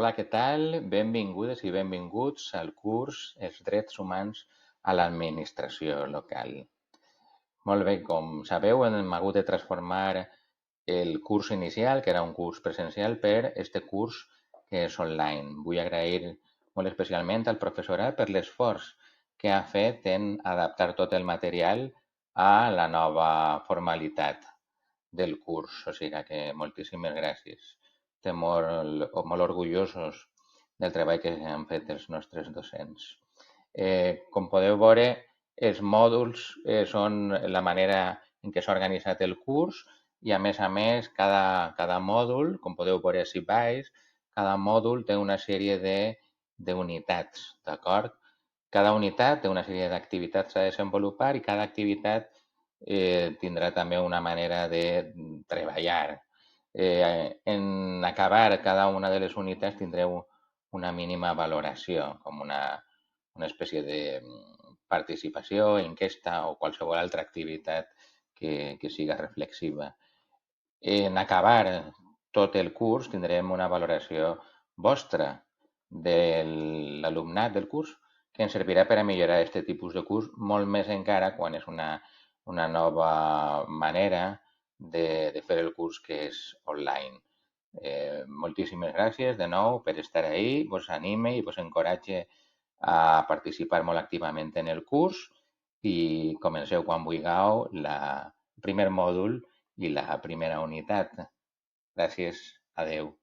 Hola, què tal? Benvingudes i benvinguts al curs Els drets humans a l'administració local. Molt bé, com sabeu, hem hagut de transformar el curs inicial, que era un curs presencial, per este curs que és online. Vull agrair molt especialment al professorat per l'esforç que ha fet en adaptar tot el material a la nova formalitat del curs. O sigui que moltíssimes gràcies. Estem molt orgullosos del treball que han fet els nostres docents. Com podeu veure, els mòduls són la manera en què s'ha organitzat el curs i, a més, cada mòdul, com podeu veure si baix, cada mòdul té una sèrie d'unitats, d'acord? Cada unitat té una sèrie d'activitats a desenvolupar i cada activitat tindrà també una manera de treballar. En acabar cada una de les unitats tindreu una mínima valoració, com una espècie de participació, enquesta o qualsevol altra activitat que siga reflexiva. En acabar tot el curs tindrem una valoració vostra de l'alumnat del curs que ens servirà per a millorar aquest tipus de curs, molt més encara quan és una nova manera de fer el curs que és online. Moltíssimes gràcies de nou per estar ahí, vos anime i vos encoratge a participar molt activament en el curs i comenceu quan vulgueu el primer mòdul i la primera unitat. Gràcies, adeu.